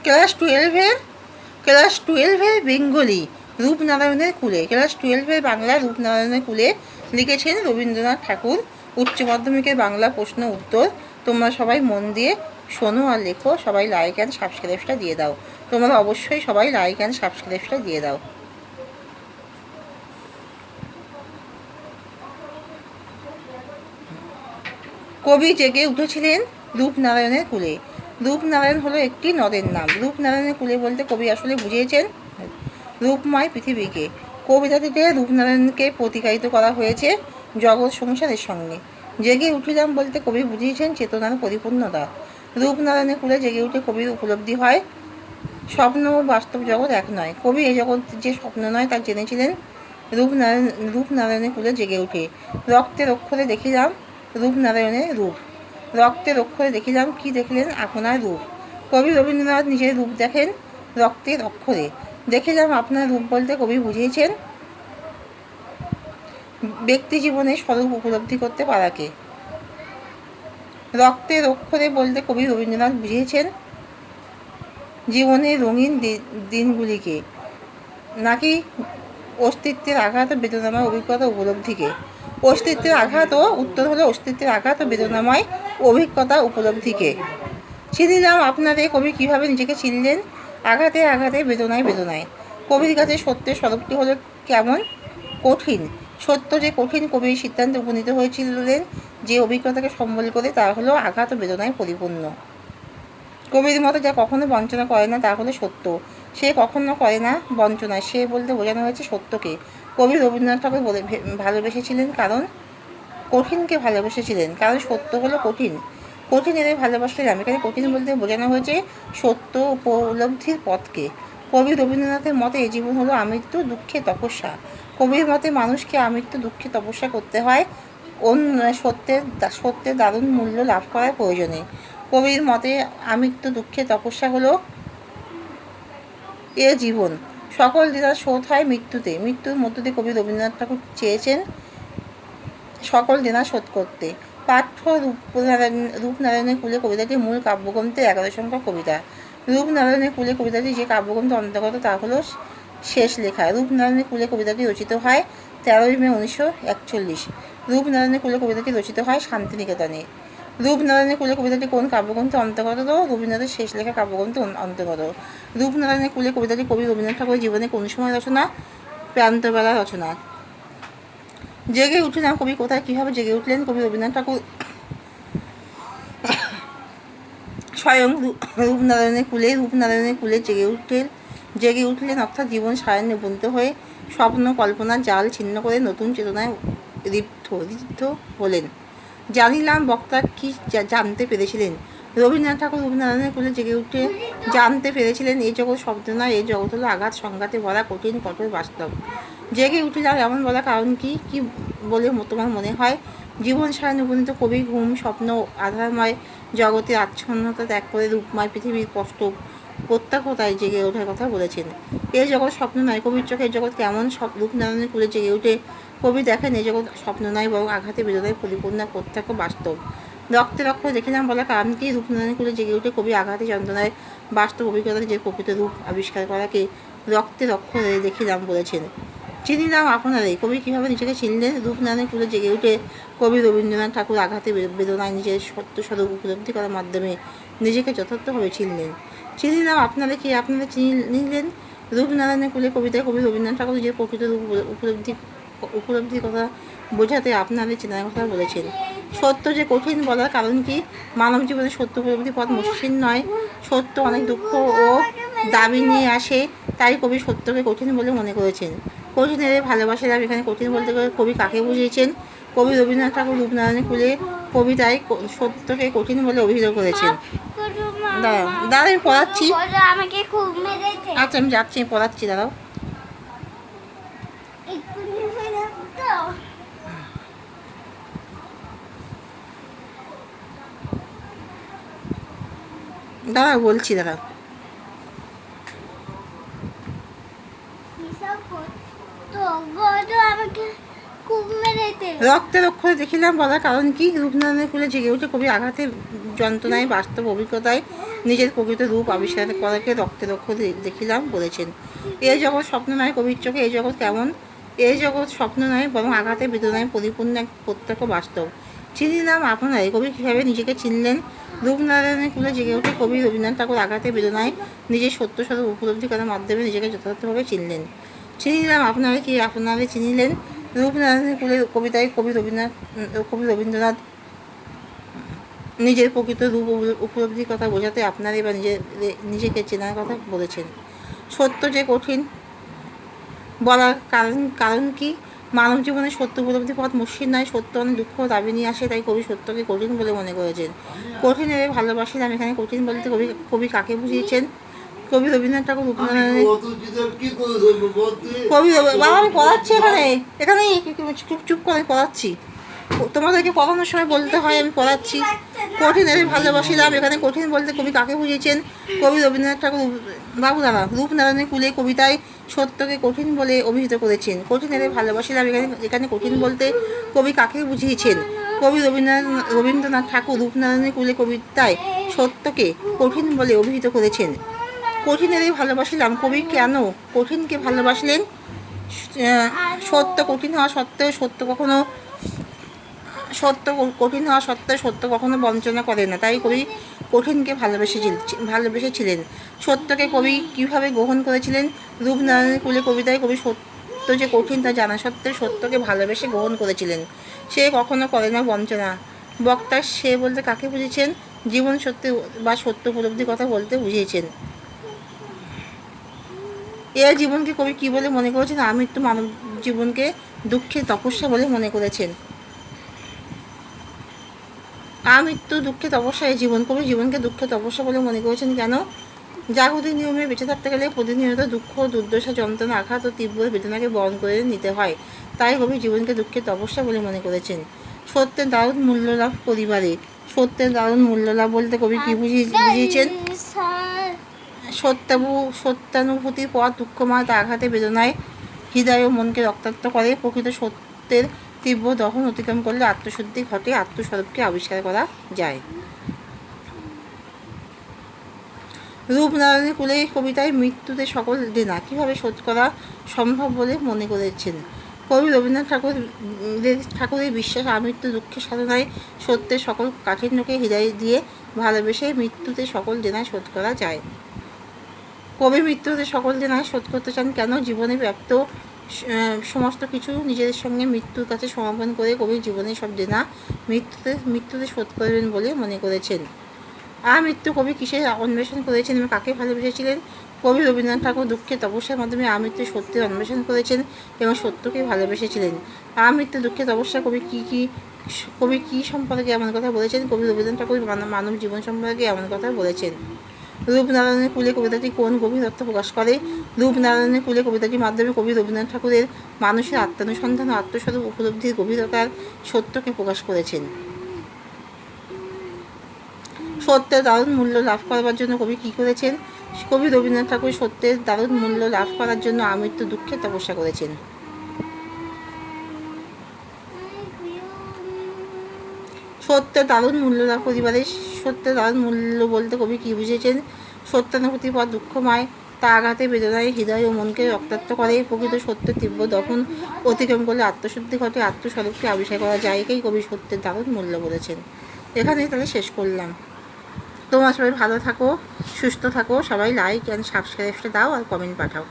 Class টুয়েলভের Bengali রূপনারায়ণের কুলে, class 12 Bangla রূপনারায়ণের কুলে লিখেছেন রবীন্দ্রনাথ ঠাকুর। উচ্চ মাধ্যমিকের বাংলা প্রশ্ন উত্তর। তোমরা সবাই মন দিয়ে শোনো আর লেখো। সবাই লাইক অ্যান্ড সাবস্ক্রাইবটা দিয়ে দাও। তোমরা অবশ্যই সবাই লাইক অ্যান্ড সাবস্ক্রাইবটা দিয়ে দাও। কবি জেগে উঠেছিলেন রূপনারায়ণের কুলে। রূপনারায়ণ হলো একটি নদের নাম। রূপনারায়ণের কুলে বলতে কবি আসলে বুঝিয়েছেন রূপময় পৃথিবীকে। কবিতাটিতে রূপনারায়ণকে প্রতিকারিত করা হয়েছে জগৎ সংসারের সঙ্গে। জেগে উঠিলাম বলতে কবি বুঝিয়েছেন চেতনার পরিপূর্ণতা। রূপনারায়ণের কুলে জেগে উঠে কবির উপলব্ধি হয় স্বপ্ন ও বাস্তব জগৎ এক নয়। কবি এ জগৎ যে স্বপ্ন নয় তা জেনেছিলেন রূপনারায়ণের কুলে জেগে উঠে। রক্তের অক্ষরে দেখিলাম রূপনারায়ণের রূপ। রক্তের অক্ষরে দেখিলাম কি দেখলেন আপনার রূপ। কবি রবীন্দ্রনাথ নিজের রূপ দেখেন রক্তের অক্ষরে। দেখিলাম আপনার রূপ বলতে কবি বুঝিয়েছেন ব্যক্তি জীবনে স্বরূপ উপলব্ধি করতে পারাকে। রক্তের অক্ষরে বলতে কবি রবীন্দ্রনাথ বুঝিয়েছেন জীবনের রঙিন দিনগুলিকে, নাকি অস্তিত্বের আঘাত ও বেদনাময় অভিজ্ঞতা উপলব্ধিকে। অস্তিত্বের আঘাত ও উত্তর হলো অস্তিত্বের আঘাত ও বেদনাময় অভিজ্ঞতা উপলব্ধিকে। চিনিলাম আপনারে কবি কীভাবে নিজেকে চিনলেন আঘাতে আঘাতে বেদনায় বেদনায়। কবির কাছে সত্যের স্বরূপটি হলো কেমন কঠিন। সত্য যে কঠিন, কবি সিদ্ধান্তে উপনীত হয়েছিলেন যে অভিজ্ঞতাকে সম্বল করে তা হলো আঘাত ও বেদনায় পরিপূর্ণ। কবির মতো যা কখনো বঞ্চনা করে না তা হলো সত্য। সে কখনো করে না বঞ্চনা। সে বলতে বোঝানো হয়েছে সত্যকে। কবি রবীন্দ্রনাথ ঠাকুর ভালোবেসেছিলেন কারণ কঠিনকে ভালোবেসেছিলেন, কারণ সত্য হলো কঠিন। কঠিন এদের ভালোবাসলেন। এখানে কঠিন বলতে বোঝানো হয়েছে সত্য উপলব্ধির পথকে। কবি রবীন্দ্রনাথের মতে এই জীবন হলো আমৃত্যু দুঃখে তপস্যা। কবির মতে মানুষকে আমৃত্যু দুঃখে তপস্যা করতে হয় সত্যের দারুণ মূল্য লাভ করার প্রয়োজনে। কবির মতে আমৃত্যু দুঃখে তপস্যা হলো এ জীবন। সকল দিদার শোধ হয় মৃত্যুতে। মৃত্যুর মধ্য দিয়ে কবি রবীন্দ্রনাথ ঠাকুর চেয়েছেন সকল দেনা শোধ করতে। পাঠ্য রূপনারায়ণের কুলে কবিতাটির মূল কাব্যগ্রন্থের 11 সংখ্যক কবিতা। রূপনারায়ণের কুলে কবিতাটি যে কাব্যগ্রন্থের অন্তর্গত তা হলো শেষ লেখা। রূপনারায়ণের কুলে কবিতাটি রচিত হয় 13 মে 1941। রূপনারায়ণের কুলে কবিতাটি রচিত হয় শান্তিনিকেতনে। রূপনারায়ণের কুলে কবিতাটি কোন কাব্যগ্রন্থের অন্তর্গত? রবীন্দ্রনাথের শেষ লেখা কাব্যগ্রন্থের অন্তর্গত। রূপনারায়ণের কুলে কবিতাটি কবি রবীন্দ্রনাথ ঠাকুরের জীবনে কোন সময় রচনা? প্রান্তবেলা রচনা। জেগে উঠলেন কবি কোথায় কীভাবে জেগে উঠলেন? কবি রবীন্দ্রনাথ ঠাকুর স্বয়ং রূপনারায়ণের কুলে জেগে উঠলেন অর্থাৎ জীবন সায়নে উপনীত হয়ে স্বপ্ন কল্পনার জাল ছিন্ন করে নতুন চেতনায় ঋদ্ধ হলেন। জানিলাম বক্তা কি জানতে পেরেছিলেন? রবীন্দ্রনাথ ঠাকুর রূপনারায়ণের কুলে জেগে উঠে জানতে পেরেছিলেন এই জগৎ শব্দ নয়, এই জগৎ হলো আঘাত সংঘাতে ভরা কঠিন কঠোর বাস্তব। জেগে উঠিলাম এমন বলা কারণ কি কি বলে তোমার মনে হয়? জীবন সায়নে উপনীত কবি ঘুম স্বপ্ন আধারময় জগতে আচ্ছন্নতা ত্যাগ করে রূপময় পৃথিবীর কষ্ট প্রত্যাখ্যাতায় জেগে ওঠার কথা বলেছেন। এ জগৎ স্বপ্ন নয়। কবির চোখে এই জগৎ কেমন? রূপনারায়ণের কুলে জেগে উঠে কবি দেখেন এই জগৎ স্বপ্ন নয়, বরং আঘাতে বেদনায় পরিপূর্ণ প্রত্যক্ষ বাস্তব। রক্তের অক্ষরে দেখিলাম বলা কারণ কি? রূপনারায়ণের কুলে জেগে উঠে কবি আঘাতে যন্ত্রণায় বাস্তব অভিজ্ঞতার যে প্রকৃত রূপ আবিষ্কার করাকে রক্তের অক্ষরে দেখিলাম বলেছেন। চিনিলাম আপনারাই কবি কীভাবে নিজেকে চিনলেন? রূপনারায়ণের কুলে জেগে উঠে কবি রবীন্দ্রনাথ ঠাকুর আঘাতে বেদনায় নিজের সত্যস্বরূপ উপলব্ধি করার মাধ্যমে নিজেকে যথার্থভাবে চিনলেন। চিনিলাম আপনারা কি? আপনারা চিনলেন রূপনারায়ণের কুলে কবিতায় কবি রবীন্দ্রনাথ ঠাকুর নিজের প্রকৃত রূপ উপলব্ধির কথা বোঝাতে আপনাদের চেনার কথা বলেছেন। সত্য যে কঠিন বলার কারণ কি? মানব জীবনে সত্য উপলব্ধি পথ মসৃণ নয়। সত্য অনেক দুঃখ ও দাবি নিয়ে আসে, তাই কবি সত্যকে কঠিন বলে মনে করেছেন। কঠিন এদের ভালোবাসার দাবি। এখানে কঠিন বলতে কবি কাকে বুঝিয়েছেন? কবি রবীন্দ্রনাথ ঠাকুর রূপনারায়ণের কুলে কবিতায় সত্যকে কঠিন বলে অভিযোগ করেছেন। দাঁড়াও আমি পড়াচ্ছি। আচ্ছা আমি যাচ্ছি, আমি পড়াচ্ছি, দাঁড়াও। দাঁড়াও বলছি, দাঁড়াও। রক্তের অক্ষরে দেখিলাম বলার কারণ কি? রূপনারায়ণের কুলে জেগে উঠে কবি আঘাতে যন্ত্রণায় বাস্তব অভিজ্ঞতায় নিজের প্রকৃত রূপ আবিষ্কার করাকে রক্তের অক্ষরে দেখিলাম বলেছেন। এ জগৎ স্বপ্ন নয় কবির চোখে, এ জগৎ কেমন? এ জগৎ স্বপ্ন নয়, বরং আঘাতে বেদনায় পরিপূর্ণ এক প্রত্যক্ষ বাস্তব। চিনিলাম আপনারাই। কবি কীভাবে নিজেকে চিনলেন? রূপনারায়ণের কুলে জেগে উঠে কবি রবীন্দ্রনাথ ঠাকুর আঘাতে বেদনায় নিজের সত্য স্বরূপ উপলব্ধি করার মাধ্যমে নিজেকে যথাযথভাবে চিনলেন। চিনিলাম আপনারা কি আপনারা চিনিলেন? রূপনারায়ণের কুলের কবিতায় কবি রবীন্দ্রনাথ নিজের প্রকৃত রূপ উপলব্ধির কথা বোঝাতে আপনারা বা নিজেকে চেনার কথা বলেছেন। সত্য যে কঠিন বলার কারণ কি? মানব জীবনে সত্য উপলব্ধি পথ মসৃণ নয়, সত্য অনেক দুঃখ দাবি নিয়ে আসে, তাই কবি সত্যকে কঠিন বলে মনে করেছেন। কঠিনের ভালোবাসিলাম, এখানে কঠিন বলতে কবি কাকে বুঝিয়েছেন? কবি রবীন্দ্রনাথ ঠাকুর রূপনারায়ণের কবি বাবা আমি পড়াচ্ছি এখানে চুপ করে পড়াচ্ছি, তোমাদেরকে পড়ানোর সময় বলতে হয় আমি পড়াচ্ছি। কঠিনের ভালোবাসিলাম, এখানে কঠিন বলতে কবি কাকে বুঝিয়েছেন? কবি রবীন্দ্রনাথ ঠাকুর বাবুদাদা রূপনারায়ণের কুলে কবিতায় সত্যকে কঠিন বলে অভিহিত করেছেন। কঠিনের ভালোবাসিলাম, এখানে কঠিন বলতে কবি কাকে বুঝিয়েছেন? কবি রবীন্দ্রনাথ ঠাকুর রূপনারায়ণের কুলে কবিতায় সত্যকে কঠিন বলে অভিহিত করেছেন। কঠিনের ভালোবাসিলাম, কবি কেন কঠিনকে ভালোবাসলেন? সত্য কঠিন হওয়া সত্ত্বেও সত্য কখনো বঞ্চনা করে না, তাই কবি কঠিনকে ভালোবেসেছিলেন। সত্যকে কবি কীভাবে গ্রহণ করেছিলেন? রূপনারায়ণের কুলে কবিতায় কবি সত্য যে কঠিন তা জানা সত্ত্বেও সত্যকে ভালোবেসে গ্রহণ করেছিলেন। সে কখনো করে না বঞ্চনা। বক্তা সে বলতে কাকে বুঝিয়েছেন? জীবন সত্যি বা সত্য উপলব্ধির কথা বলতে বুঝিয়েছেন। এ জীবনকে কবি কী বলে মনে করেছেন? আমৃত্যু মানব জীবনকে দুঃখের তপস্যা বলে মনে করেছেন। আমৃত্যু দুঃখে তপস্যা এই জীবন, কবি জীবনকে দুঃখের তপস্যা বলে মনে করেছেন কেন? জাগতিক নিয়মে বেঁচে থাকতে গেলে প্রতিনিয়ত দুঃখ, দুর্দশা, যন্ত্রণা, আঘাত ও তীব্র বেদনাকে বরণ করে নিতে হয়, তাই কবি জীবনকে দুঃখের তপস্যা বলে মনে করেছেন। সত্যের দারুণ মূল্য লাভ পরিবারে, সত্যের দারুণ মূল্য লাভ বলতে কবি কী বুঝিয়েছেন? সত্যানুভূতির পর দুঃখময় আঘাতে বেদনায় হৃদয় ও মনকে রক্তাক্ত করে। প্রকৃত সত্যের তীব্র দহন অতিক্রম করলে আত্মশুদ্ধি ঘটে, আত্মস্বরূপকে আবিষ্কার করা যায়। রূপনারায়ণের কুলে কবিতায় মৃত্যুতে সকল দেনা কীভাবে শোধ করা সম্ভব বলে মনে করেছেন? কবি রবীন্দ্রনাথ ঠাকুরের বিশ্বাস আমৃত্যু দুঃখের সাধনায় সত্যের সকল কাঠিন্যকে হৃদয় দিয়ে ভালোবেসে মৃত্যুতে সকল দেনা শোধ করা যায়। কবি মৃত্যুতে সকল দেনা শোধ করতে চান কেন? জীবনে প্রাপ্ত সমস্ত কিছু নিজেদের সঙ্গে মৃত্যুর কাছে সমাপন করে কবি জীবনের সব দেনা মৃত্যুতে শোধ করবেন বলে মনে করেছেন। আমৃত্যু কবি কিসে অন্বেষণ করেছেন এবং কাকে ভালোবেসেছিলেন? কবি রবীন্দ্রনাথ ঠাকুর দুঃখের তপস্যার মাধ্যমে আমৃত্যু সত্যের অন্বেষণ করেছেন এবং সত্যকে ভালোবেসেছিলেন। আমৃত্যু দুঃখের তপস্যা কবি কী সম্পর্কে এমন কথা বলেছেন? কবি রবীন্দ্রনাথ ঠাকুর মানব জীবন সম্পর্কে এমন কথা বলেছেন। রূপনারায়ণের কুলে কবিতাটি কোন গভীর অর্থ প্রকাশ করে? রূপনারায়ণের কুলে কবিতাটির মাধ্যমে কবি রবীন্দ্রনাথ ঠাকুরের মানুষের আত্মানুসন্ধান ও আত্মস্বরূপ উপলব্ধির গভীরতার সত্যকে প্রকাশ করেছেন। সত্যের দারুণ মূল্য লাভ করবার জন্য কবি কী করেছেন? কবি রবীন্দ্রনাথ ঠাকুর সত্যের দারুণ মূল্য লাভ করার জন্য আমৃত্যু দুঃখের তপস্যা করেছেন। সত্যের দারুণ মূল্য লাভ পরিবারে, সত্যের দারুণ মূল্য বলতে কবি কী বুঝেছেন? সত্যানুভূতির পর দুঃখময় তা আঘাতে বেদনায় হৃদয় ও মনকে রক্তাক্ত করে। প্রকৃত সত্যের তীব্র দহন অতিক্রম করলে আত্মশুদ্ধি ঘটে, আত্মস্বরূপকে আবিষ্কার করা যায়, একেই কবি সত্যের দারুণ মূল্য বলেছেন। এখানেই তাহলে শেষ করলাম। তোমরা সবাই ভালো থাকো, সুস্থ থাকো, সবাই লাইক অ্যান্ড সাবস্ক্রাইবটা দাও আর কমেন্ট পাঠাও।